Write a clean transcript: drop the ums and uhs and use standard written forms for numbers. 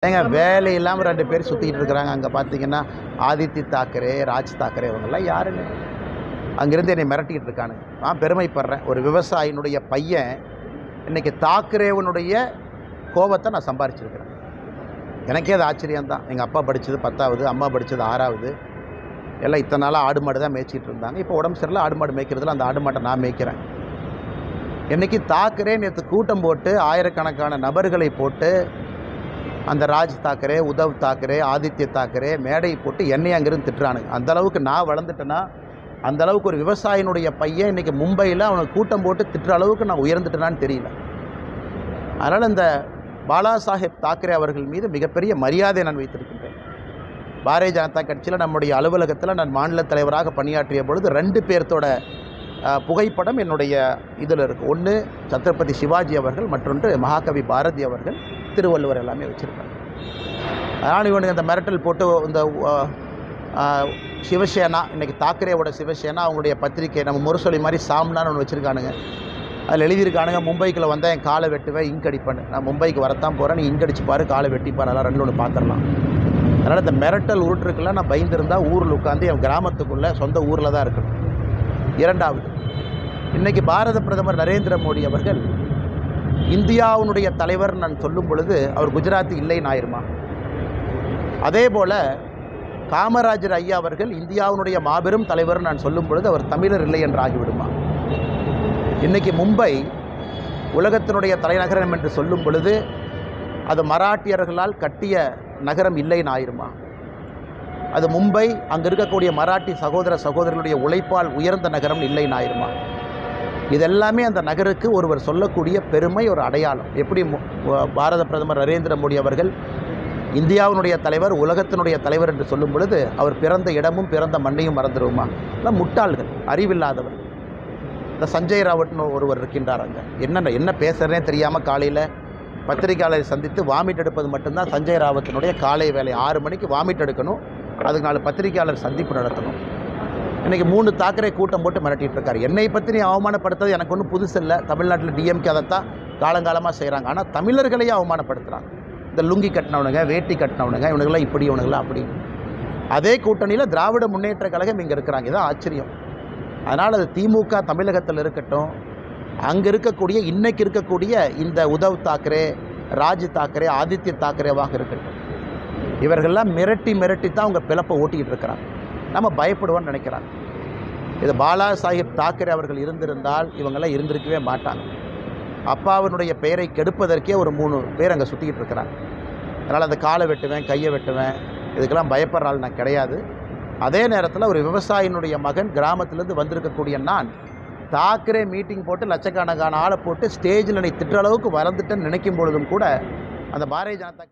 ஏங்க வேலை இல்லாமல் 2 பேர் சுற்றிக்கிட்டு இருக்கிறாங்க. அங்கே பார்த்தீங்கன்னா ஆதித்ய தாக்கரே, ராஜ் தாக்கரே இவங்கெல்லாம் யாருங்க? அங்கேருந்து என்னை மிரட்டிக்கிட்டு இருக்கானுங்க. நான் பெருமைப்படுறேன். ஒரு விவசாயினுடைய பையன் இன்றைக்கி தாக்கரேவனுடைய கோபத்தை நான் சம்பாரிச்சிருக்கிறேன். எனக்கே அது ஆச்சரியம்தான். எங்கள் அப்பா படித்தது 10வது, அம்மா படித்தது 6வது. எல்லாம் இத்தனை நாளாக ஆடு மாடு தான் மேய்ச்சிட்டு இருந்தாங்க. இப்போ உடம்பு சரியில்லை, ஆடு மாடு மேய்க்கிறதுல அந்த ஆடு மாட்டை நான் மேய்க்கிறேன். இன்றைக்கி தாக்கரே நேற்று கூட்டம் போட்டு ஆயிரக்கணக்கான நபர்களை போட்டு அந்த ராஜ் தாக்கரே, உத்தவ் தாக்கரே, ஆதித்ய தாக்கரே மேடை போட்டு என்னை அங்கேருந்து திட்டுறானுங்க. அந்தளவுக்கு நான் வளர்ந்துட்டேன்னா, அந்தளவுக்கு ஒரு விவசாயினுடைய பையன் இன்றைக்கி மும்பையில் அவனுக்கு கூட்டம் போட்டு திட்டுற அளவுக்கு நான் உயர்ந்துட்டேனான்னு தெரியல. அதனால் இந்த பாலா சாஹேப் தாக்கரே அவர்கள் மீது மிகப்பெரிய மரியாதை நான் வைத்திருக்கின்றேன். பாரதிய ஜனதா கட்சியில் நம்முடைய அலுவலகத்தில் நான் மாநில தலைவராக பணியாற்றிய பொழுது 2 பேர்த்தோட புகைப்படம் என்னுடைய இதில் இருக்குது. ஒன்று சத்ரபதி சிவாஜி அவர்கள், மற்றொன்று மகாகவி பாரதி அவர்கள், திருவள்ளுவர் எல்லாமே வச்சுருக்காங்க. அதனால் இவனுக்கு அந்த மிரட்டல் போட்டு இந்த சிவசேனா, இன்றைக்கி தாக்கரேவோட சிவசேனா அவங்களுடைய பத்திரிக்கை நம்ம முரசொலி மாதிரி சாம்னான்னு ஒன்று வச்சுருக்கானுங்க. அதில் எழுதியிருக்கானுங்க, மும்பைக்குள்ளே வந்தால் என் காலை வெட்டுவேன், இங்க் அடிப்பேன். நான் மும்பைக்கு வரத்தான் போகிறேன், நீ இங்க் அடிச்சுப்பார், காலை வெட்டிப்பார், அதெல்லாம் 2 ஒன்று பார்த்துடலாம். அதனால் இந்த மிரட்டல் உருட்டுருக்கெல்லாம் நான் பயந்துருந்தால் ஊரில் உட்காந்து என் கிராமத்துக்குள்ளே சொந்த ஊரில் தான் இருக்கணும். 2வது, இன்றைக்கி பாரத பிரதமர் நரேந்திர மோடி அவர்கள் இந்தியாவுடைய தலைவர் நான் சொல்லும் பொழுது அவர் குஜராத்தி இல்லைன்னு ஆயிருமா? அதே போல் காமராஜர் ஐயா அவர்கள் இந்தியாவுடைய மாபெரும் தலைவர் நான் சொல்லும் பொழுது அவர் தமிழர் இல்லை என்று ஆகிவிடுமா? இன்றைக்கி மும்பை உலகத்தினுடைய தலைநகரம் என்று சொல்லும் பொழுது அது மராட்டியர்களால் கட்டிய நகரம் இல்லைன்னு ஆயிருமா? அது மும்பை அங்கே இருக்கக்கூடிய மராட்டி சகோதர சகோதரர்களுடைய உழைப்பால் உயர்ந்த நகரம் இல்லைன்னு ஆயிருமா? இதெல்லாமே அந்த நகருக்கு ஒருவர் சொல்லக்கூடிய பெருமை, ஒரு அடையாளம். எப்படி பாரத பிரதமர் நரேந்திர மோடி அவர்கள் இந்தியாவினுடைய தலைவர், உலகத்தினுடைய தலைவர் என்று சொல்லும் பொழுது அவர் பிறந்த இடமும் பிறந்த மண்ணையும் மறந்துடுவோமா? இல்லை, முட்டாள்கள், அறிவில்லாதவர். இந்த சஞ்சய் ராவட்னு ஒருவர் இருக்கின்றார். அங்கே என்ன பேசுகிறேனே தெரியாமல் காலையில் பத்திரிகையாளரை சந்தித்து வாமிட் எடுப்பது மட்டும்தான் சஞ்சய் ராவத்தினுடைய காலை வேலை. 6 மணிக்கு வாமிட் எடுக்கணும், அதுக்கு 4 பத்திரிகையாளர் சந்திப்பு நடத்தணும். இன்றைக்கி 3 தாக்கரே கூட்டம் போட்டு மிரட்டிகிட்டு இருக்காரு. என்னை பற்றி நீ அவமானப்படுத்துறது எனக்கு ஒன்றும் புதுசு இல்லை. தமிழ்நாட்டில் டிஎம்கே அதைத்தான் காலங்காலமாக செய்கிறாங்க. ஆனால் தமிழர்களையே அவமானப்படுத்துகிறாங்க. இந்த லுங்கி கட்டினவனுங்க, வேட்டி கட்டினவனுங்க, இவனுங்களாம் இப்படி, இவனுங்களாம் அப்படி. அதே கூட்டணியில் திராவிட முன்னேற்ற கழகம் இங்கே இருக்கிறாங்க. இதுதான் ஆச்சரியம். அதனால் அது திமுக தமிழகத்தில் இருக்கட்டும், அங்கே இருக்கக்கூடிய இன்றைக்கி இருக்கக்கூடிய இந்த உத்தவ் தாக்கரே, ராஜ் தாக்கரே, ஆதித்ய தாக்கரேவாக இருக்கட்டும், இவர்கள்லாம் மிரட்டி தான் அவங்க பிளப்பை ஓட்டிக்கிட்டு இருக்கிறாங்க. நம்ம பயப்படுவோன்னு நினைக்கிறாங்க. இது பாலா சாஹேப் தாக்கரே அவர்கள் இருந்திருந்தால் இவங்கெல்லாம் இருந்திருக்கவே மாட்டாங்க. அப்பாவினுடைய பெயரை கெடுப்பதற்கே ஒரு 3 பேர் அங்கே சுற்றிக்கிட்டு இருக்கிறாங்க. அதனால் அந்த காலை வெட்டுவேன், கையை வெட்டுவேன், இதுக்கெல்லாம் பயப்படுற ஆள் நான் கிடையாது. அதே நேரத்தில் ஒரு விவசாயினுடைய மகன் கிராமத்திலேருந்து வந்திருக்கக்கூடிய நான் தாக்கரே மீட்டிங் போட்டு லட்சக்கணக்கான ஆளை போட்டு ஸ்டேஜில் என்னை திட்டுற அளவுக்கு வளர்ந்துட்டேன்னு நினைக்கும் பொழுதும் கூட அந்த பாரதிய ஜனதா